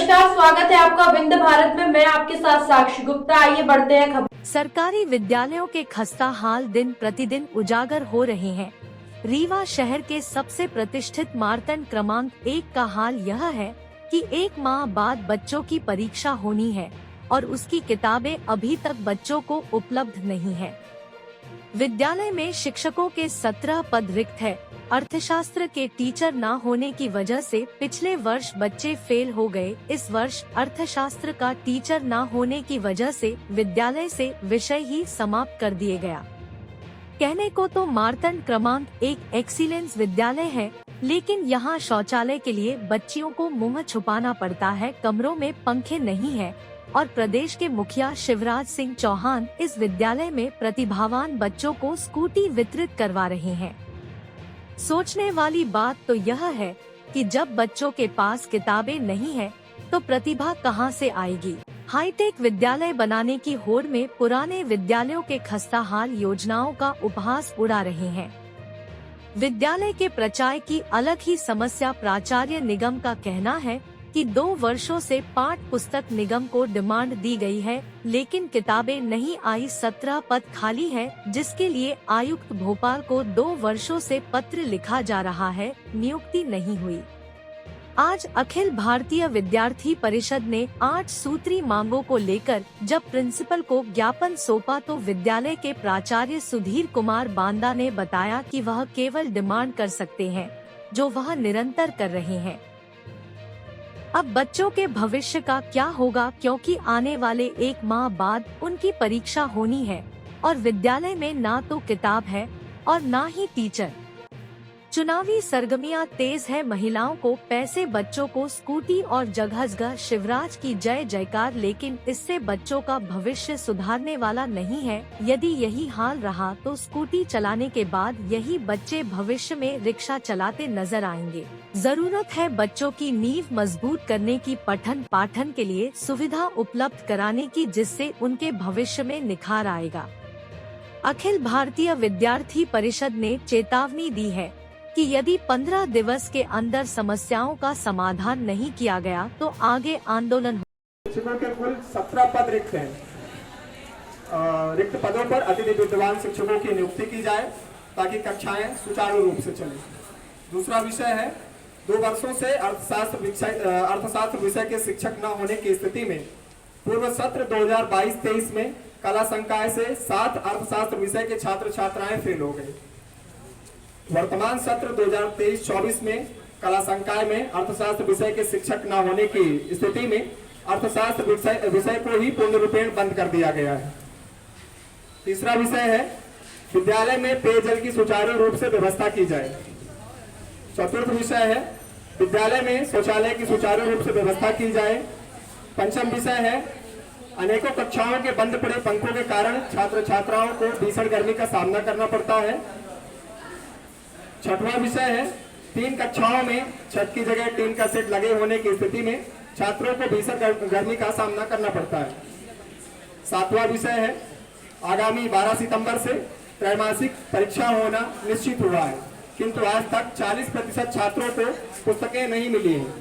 नमस्कार, स्वागत है आपका विंध्य भारत में। मैं आपके साथ साक्षी गुप्ता। आइए बढ़ते हैं खबर। सरकारी विद्यालयों के खस्ता हाल दिन प्रतिदिन उजागर हो रहे हैं। रीवा शहर के सबसे प्रतिष्ठित मार्तंड क्रमांक 1 का हाल यह है कि 1 माह बाद बच्चों की परीक्षा होनी है और उसकी किताबें अभी तक बच्चों को उपलब्ध नहीं है। विद्यालय में शिक्षकों के 17 पद रिक्त है। अर्थशास्त्र के टीचर न होने की वजह से पिछले वर्ष बच्चे फेल हो गए। इस वर्ष अर्थशास्त्र का टीचर न होने की वजह से विद्यालय से विषय ही समाप्त कर दिए गया। कहने को तो मार्तंड क्रमांक 1 एक्सीलेंस विद्यालय है, लेकिन यहाँ शौचालय के लिए बच्चियों को मुंह छुपाना पड़ता है। कमरों में पंखे नहीं है और प्रदेश के मुखिया शिवराज सिंह चौहान इस विद्यालय में प्रतिभावान बच्चों को स्कूटी वितरित करवा रहे हैं। सोचने वाली बात तो यह है कि जब बच्चों के पास किताबें नहीं है तो प्रतिभा कहां से आएगी। हाईटेक विद्यालय बनाने की होड़ में पुराने विद्यालयों के खस्ताहाल योजनाओं का उपहास उड़ा रहे हैं। विद्यालय के प्रचार की अलग ही समस्या। प्राचार्य निगम का कहना है कि 2 वर्षों से पाठ्य पुस्तक निगम को डिमांड दी गई है, लेकिन किताबें नहीं आई। 17 पद खाली है, जिसके लिए आयुक्त भोपाल को 2 वर्षों से पत्र लिखा जा रहा है, नियुक्ति नहीं हुई। आज अखिल भारतीय विद्यार्थी परिषद ने 8 सूत्री मांगों को लेकर जब प्रिंसिपल को ज्ञापन सौंपा तो विद्यालय के प्राचार्य सुधीर कुमार बांदा ने बताया कि वह केवल डिमांड कर सकते हैं, जो वह निरंतर कर रहे हैं। अब बच्चों के भविष्य का क्या होगा, क्योंकि आने वाले 1 माह बाद उनकी परीक्षा होनी है और विद्यालय में ना तो किताब है और ना ही टीचर। चुनावी सरगर्मियां तेज है। महिलाओं को पैसे, बच्चों को स्कूटी और जगह जगह शिवराज की जय जयकार, लेकिन इससे बच्चों का भविष्य सुधारने वाला नहीं है। यदि यही हाल रहा तो स्कूटी चलाने के बाद यही बच्चे भविष्य में रिक्शा चलाते नजर आएंगे। जरूरत है बच्चों की नींव मजबूत करने की, पठन पाठन के लिए सुविधा उपलब्ध कराने की, जिससे उनके भविष्य में निखार आएगा। अखिल भारतीय विद्यार्थी परिषद ने चेतावनी दी है कि यदि 15 दिवस के अंदर समस्याओं का समाधान नहीं किया गया तो आगे आंदोलन हो। शिक्षकों के कुल 17 पद रिक्त हैं। रिक्त पदों पर अतिथि विद्वान शिक्षकों की नियुक्ति की जाए ताकि कक्षाएं सुचारू रूप से चलें। दूसरा विषय है 2 वर्षों से अर्थशास्त्र विषय के शिक्षक न होने की स्थिति में पूर्व सत्र 2022-23 में कला संकाय से 7 अर्थशास्त्र विषय के छात्र छात्राएं फेल हो गए। वर्तमान सत्र 2023-24 में कला संकाय में अर्थशास्त्र विषय के शिक्षक न होने की स्थिति में अर्थशास्त्र विषय को ही पूर्ण रूपेण बंद कर दिया गया है। तीसरा विषय है विद्यालय में पेयजल की सुचारू रूप से व्यवस्था की जाए। चतुर्थ विषय है विद्यालय में शौचालय की सुचारू रूप से व्यवस्था की जाए। पंचम विषय है अनेकों कक्षाओं के बंद पड़े पंखों के कारण छात्र छात्राओं को भीषण गर्मी का सामना करना पड़ता है। छठवां विषय है 3 कक्षाओं में छत की जगह टीन का सेट लगे होने की स्थिति में छात्रों को भीषण गर्मी का सामना करना पड़ता है। 7वां विषय है आगामी 12 सितंबर से त्रैमासिक परीक्षा होना निश्चित हुआ है, किंतु आज तक 40% छात्रों को पुस्तकें नहीं मिली हैं।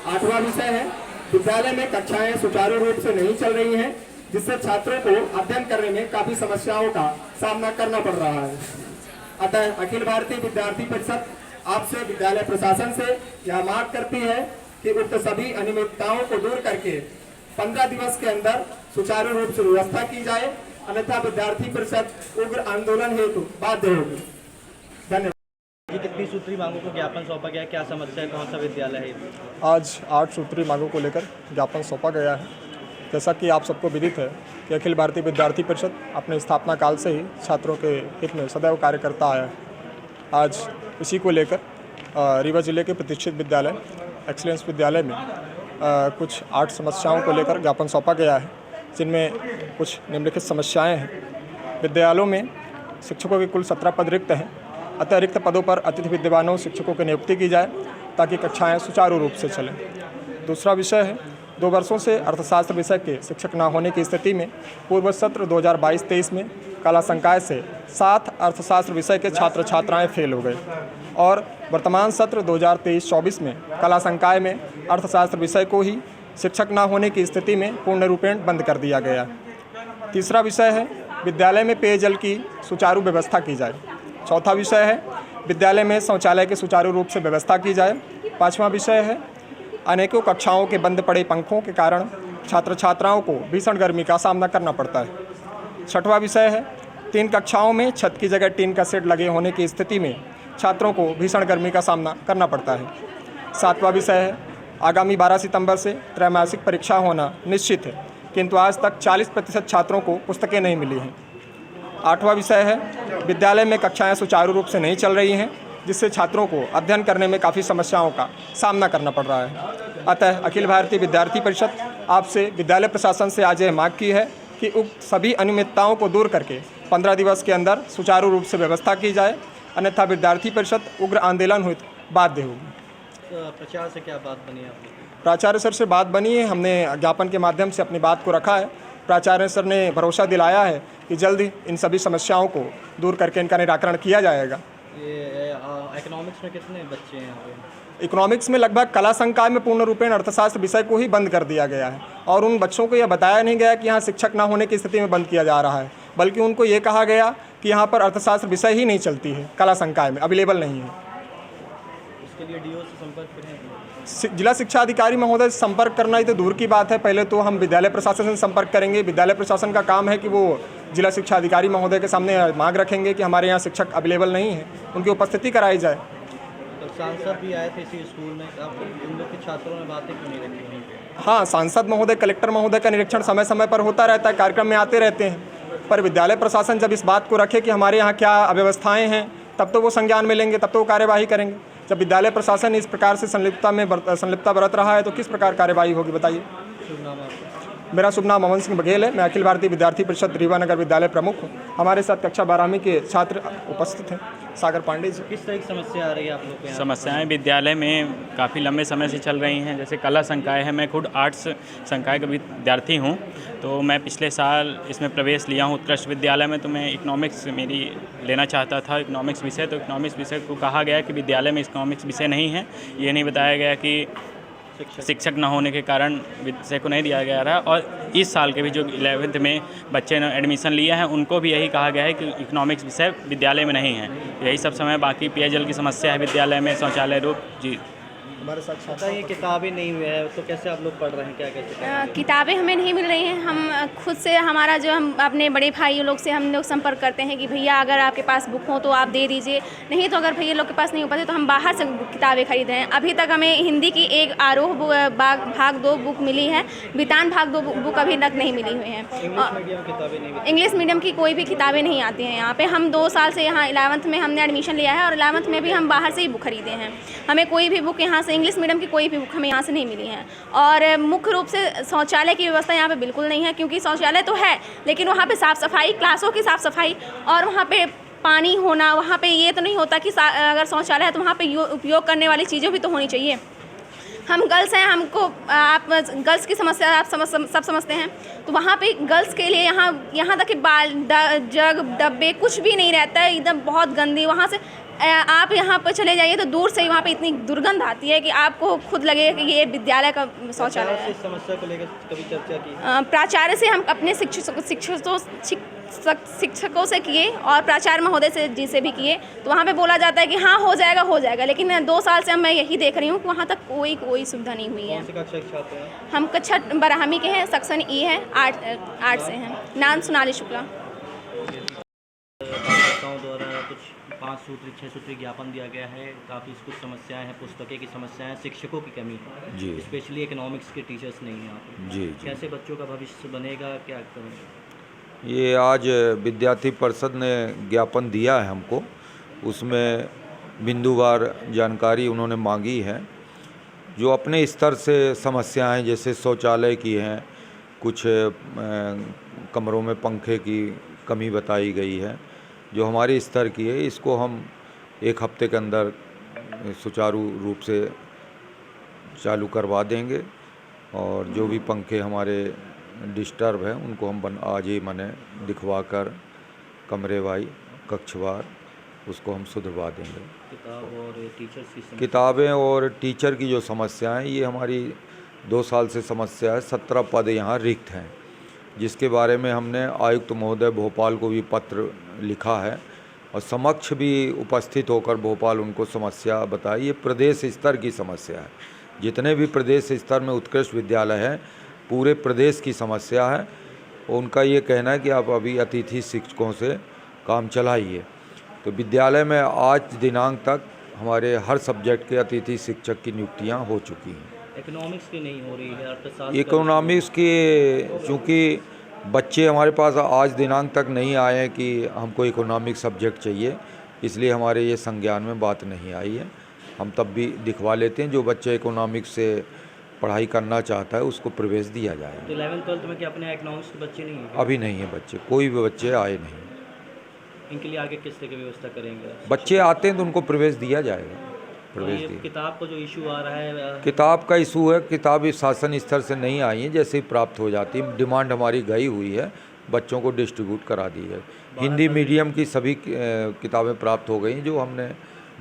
8वां विषय है विद्यालय में कक्षाएं सुचारू रूप से नहीं चल रही हैं, जिससे छात्रों को अध्ययन करने में काफी समस्याओं का सामना करना पड़ रहा है। अतः अखिल भारतीय विद्यार्थी परिषद आपसे विद्यालय प्रशासन से यह मांग करती है कि उक्त सभी अनियमितताओं को दूर करके 15 दिवस के अंदर सुचारू रूप से व्यवस्था की जाए, अन्यथा विद्यार्थी परिषद उग्र आंदोलन हेतु बाध्य होगी। धन्यवाद। कितनी सूत्री मांगों को ज्ञापन सौंपा गया, क्या समस्या है, कौन सा विद्यालय है? आज 8 सूत्री मांगों को लेकर ज्ञापन सौंपा गया है। जैसा कि आप सबको विदित है कि अखिल भारतीय विद्यार्थी परिषद अपने स्थापना काल से ही छात्रों के हित में सदैव कार्य करता आया है। आज इसी को लेकर रीवा जिले के प्रतिष्ठित विद्यालय एक्सीलेंस विद्यालय में कुछ 8 समस्याओं को लेकर ज्ञापन सौंपा गया है, जिनमें कुछ निम्नलिखित समस्याएं हैं। विद्यालयों में शिक्षकों के कुल 17 पद रिक्त हैं, अतः रिक्त पदों पर अतिथि विद्वानों शिक्षकों की नियुक्ति की जाए ताकि कक्षाएँ सुचारू रूप से चलें। दूसरा विषय है 2 वर्षों से अर्थशास्त्र विषय के शिक्षक न होने की स्थिति में पूर्व सत्र 2022-23 में कला संकाय से 7 अर्थशास्त्र विषय के छात्र छात्राएं फेल हो गए और वर्तमान सत्र 2023-24 में कला संकाय में अर्थशास्त्र विषय को ही शिक्षक न होने की स्थिति में पूर्ण रूपेण बंद कर दिया गया। तीसरा विषय है विद्यालय में पेयजल की सुचारू व्यवस्था की जाए। चौथा विषय है विद्यालय में शौचालय की सुचारू रूप से व्यवस्था की जाए। पाँचवा विषय है अनेकों कक्षाओं के बंद पड़े पंखों के कारण छात्र छात्राओं को भीषण गर्मी का सामना करना पड़ता है। छठवां विषय है 3 कक्षाओं में छत की जगह टीन का सेट लगे होने की स्थिति में छात्रों को भीषण गर्मी का सामना करना पड़ता है। सातवां विषय है आगामी 12 सितंबर से त्रैमासिक परीक्षा होना निश्चित है, किंतु आज तक 40% छात्रों को पुस्तकें नहीं मिली हैं। आठवां विषय है विद्यालय में कक्षाएं सुचारू रूप से नहीं चल रही हैं, जिससे छात्रों को अध्ययन करने में काफ़ी समस्याओं का सामना करना पड़ रहा है। अतः अखिल भारतीय विद्यार्थी परिषद आपसे विद्यालय प्रशासन से आज यह मांग की है कि उक्त सभी अनियमितताओं को दूर करके 15 दिवस के अंदर सुचारू रूप से व्यवस्था की जाए, अन्यथा विद्यार्थी परिषद उग्र आंदोलन हुई बाध्य होगी। तो प्रचार से क्या बात बनी आपकी? प्राचार्य सर से बात बनी है, हमने ज्ञापन के माध्यम से अपनी बात को रखा है। प्राचार्य सर ने भरोसा दिलाया है कि जल्द ही इन सभी समस्याओं को दूर करके इनका निराकरण किया जाएगा। ये इकोनॉमिक्स में कितने बच्चे हैं यहाँ पे? इकोनॉमिक्स में लगभग कला संकाय में पूर्ण रूपेण अर्थशास्त्र विषय को ही बंद कर दिया गया है और उन बच्चों को यह बताया नहीं गया कि यहाँ शिक्षक न होने की स्थिति में बंद किया जा रहा है, बल्कि उनको ये कहा गया कि यहाँ पर अर्थशास्त्र विषय ही नहीं चलती है, कला संकाय में अवेलेबल नहीं है। इसके लिए डीओ से संपर्क करें? जिला शिक्षा अधिकारी महोदय से संपर्क करना ही तो दूर की बात है, पहले तो हम विद्यालय प्रशासन से संपर्क करेंगे। विद्यालय प्रशासन का काम है कि वो जिला शिक्षा अधिकारी महोदय के सामने मांग रखेंगे कि हमारे यहाँ शिक्षक अवेलेबल नहीं है, उनकी उपस्थिति कराई जाए। तो सांसद भी आए थे इसी स्कूल में, आप इन लोग के छात्रों ने बातें क्यों नहीं रखी वहीं पे? हाँ, सांसद महोदय, कलेक्टर महोदय का निरीक्षण समय समय पर होता रहता है, कार्यक्रम में आते रहते हैं, पर विद्यालय प्रशासन जब इस बात को रखे कि हमारे यहाँ क्या अव्यवस्थाएँ हैं, तब तो वो संज्ञान में लेंगे, तब तो वो कार्यवाही करेंगे। जब विद्यालय प्रशासन इस प्रकार से संलिप्तता बरत रहा है तो किस प्रकार कार्यवाही होगी, बताइए। शुभ नाम आपका? मेरा शुभ नाम अमन सिंह बघेल है, मैं अखिल भारतीय विद्यार्थी परिषद रीवा नगर विद्यालय प्रमुख हूँ। हमारे साथ कक्षा 12वीं के छात्र उपस्थित हैं, सागर पांडे जी। किस तरह की समस्या आ रही है आप लोग के यहाँ? समस्याएं विद्यालय में काफ़ी लंबे समय से चल रही हैं। जैसे कला संकाय है, मैं खुद आर्ट्स संकाय का विद्यार्थी हूं, तो मैं पिछले साल इसमें प्रवेश लिया हूं उत्कृष्ट विद्यालय में। तो मैं इकोनॉमिक्स मेरी लेना चाहता था, इकोनॉमिक्स विषय। तो इकोनॉमिक्स विषय को कहा गया कि विद्यालय में इकोनॉमिक्स विषय नहीं है। ये नहीं बताया गया कि शिक्षक न होने के कारण विषय को नहीं दिया गया रहा। और इस साल के भी जो 11th में बच्चे ने एडमिशन लिया है, उनको भी यही कहा गया है कि इकोनॉमिक्स विषय विद्यालय में नहीं है। यही सब समय, बाकी पेयजल की समस्या है विद्यालय में, शौचालय रूप। जी, हमारे साथ पता ये किताबें नहीं हुई है, तो कैसे आप लोग पढ़ रहे हैं, क्या कैसे? किताबें हमें नहीं मिल रही हैं। हम खुद से, हमारा जो हम अपने बड़े भाई लोग से हम लोग संपर्क करते हैं कि भैया अगर आपके पास बुक हो तो आप दे दीजिए, नहीं तो अगर भैया लोग के पास नहीं हो पाते तो हम बाहर से किताबें खरीद रहे हैं। अभी तक हमें हिंदी की एक आरोह भाग 2 बुक मिली है, वितान भाग 2 बुक अभी तक नहीं मिली हुई है। इंग्लिश मीडियम की कोई भी किताबें नहीं आती हैं यहाँ पे। हम 2 साल से यहाँ 11th में हमने एडमिशन लिया है और 11th में भी हम बाहर से ही बुक खरीदे हैं। हमें कोई भी बुक यहाँ से, इंग्लिश मीडियम की कोई भी बुक हमें यहाँ से नहीं मिली है। और मुख्य रूप से शौचालय की व्यवस्था यहाँ पे बिल्कुल नहीं है, क्योंकि शौचालय तो है लेकिन वहाँ पे साफ़ सफाई, क्लासों की साफ़ सफाई और वहाँ पे पानी होना, वहाँ पे ये तो नहीं होता कि अगर शौचालय है तो वहाँ पे उपयोग करने वाली चीज़ें भी तो होनी चाहिए। हम गर्ल्स हैं, हमको आप गर्ल्स की समस्या आप सब समझते हैं, तो वहाँ पे गर्ल्स के लिए यहाँ तक कि जग डब्बे कुछ भी नहीं रहता है, एकदम बहुत गंदी। वहाँ से आप यहाँ पर चले जाइए तो दूर से ही वहाँ पे इतनी दुर्गंध आती है कि आपको खुद लगेगा कि ये विद्यालय का शौचालय है। इस समस्या को लेकर कभी चर्चा की? प्राचार्य से हम अपने शिक्षकों से किए और प्राचार्य महोदय से जी से भी किए, तो वहाँ पे बोला जाता है कि हाँ हो जाएगा, लेकिन 2 साल से मैं यही देख रही हूँ कि वहाँ तक कोई सुविधा नहीं हुई है। कौन सी कक्षा के छात्र हैं? हम कक्षा 12वीं के हैं, सेक्शन ई है, आर्ट से हैं। नाम सोनाली शुक्ला। द्वारा कुछ 5 सूत्री 6 सूत्री ज्ञापन दिया गया है, काफ़ी कुछ समस्याएं हैं, पुस्तकें की समस्याएं, शिक्षकों की कमी है जी, स्पेशली इकोनॉमिक्स के टीचर्स नहीं हैं यहाँ जी। कैसे बच्चों का भविष्य बनेगा, क्या करेंगे? ये आज विद्यार्थी परिषद ने ज्ञापन दिया है हमको, उसमें बिंदुवार जानकारी उन्होंने मांगी है। जो अपने स्तर से समस्याएं जैसे शौचालय की हैं, कुछ कमरों में पंखे की कमी बताई गई है, जो हमारे स्तर की है, इसको हम 1 हफ्ते के अंदर सुचारू रूप से चालू करवा देंगे। और जो भी पंखे हमारे डिस्टर्ब हैं उनको हम आज ही दिखवा कर कमरेवाई कक्षवार उसको हम सुधरवा देंगे। किताब और टीचर्स की समस्या? किताबें और टीचर की जो समस्या है, ये हमारी 2 साल से समस्या है। 17 पद यहाँ रिक्त हैं, जिसके बारे में हमने आयुक्त महोदय भोपाल को भी पत्र लिखा है और समक्ष भी उपस्थित होकर भोपाल उनको समस्या बताई। ये प्रदेश स्तर की समस्या है, जितने भी प्रदेश स्तर में उत्कृष्ट विद्यालय हैं पूरे प्रदेश की समस्या है। उनका ये कहना है कि आप अभी अतिथि शिक्षकों से काम चलाइए। तो विद्यालय में आज दिनांक तक हमारे हर सब्जेक्ट के अतिथि शिक्षक की नियुक्तियां हो चुकी हैं। इकोनॉमिक्स की नहीं हो रही है, अर्थशास्त्र? इकोनॉमिक्स की चूँकि बच्चे हमारे पास आज दिनांक तक नहीं आए हैं कि हमको इकोनॉमिक्स सब्जेक्ट चाहिए, इसलिए हमारे ये संज्ञान में बात नहीं आई है। हम तब भी दिखवा लेते हैं, जो बच्चे इकोनॉमिक्स से पढ़ाई करना चाहता है उसको प्रवेश दिया जाए। तो 11th-12th में क्या अपने इकोनॉमिक्स के बच्चे नहीं हैं? अभी नहीं है बच्चे, कोई भी बच्चे आए नहीं। इनके लिए आगे किस तरह की व्यवस्था करेंगे? बच्चे आते हैं तो उनको प्रवेश दिया जाएगा। प्रवेश ये दिया। किताब का जो इशू आ रहा है, किताब का इशू है, किताब इस शासन स्तर से नहीं आई है, जैसे ही प्राप्त हो जाती है डिमांड हमारी गई हुई है, बच्चों को डिस्ट्रीब्यूट करा दी है। हिंदी मीडियम की सभी किताबें प्राप्त हो गई जो हमने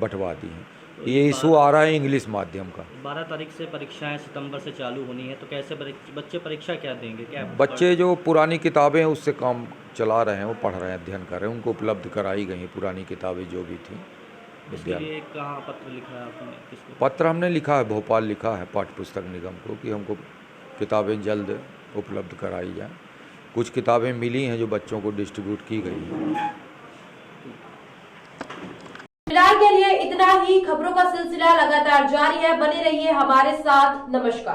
बंटवा दी हैं। ये इशू आ रहा है इंग्लिश माध्यम का। 12 तारीख से परीक्षाएं सितंबर से चालू होनी है, तो कैसे बच्चे परीक्षा क्या देंगे? क्या बच्चे जो पुरानी किताबें हैं उससे काम चला रहे हैं, वो पढ़ रहे हैं, अध्ययन कर रहे हैं, उनको उपलब्ध कराई गई हैं पुरानी किताबें जो भी थी। इसके लिए कहाँ पत्र लिखा है आपने? किसको? पत्र हमने लिखा है, भोपाल लिखा है पाठ्य पुस्तक निगम को कि हमको किताबें जल्द उपलब्ध कराई जाए। कुछ किताबें मिली हैं जो बच्चों को डिस्ट्रीब्यूट की गई हैं। फिलहाल के लिए इतना ही। खबरों का सिलसिला लगातार जारी है, बने रहिए हमारे साथ। नमस्कार।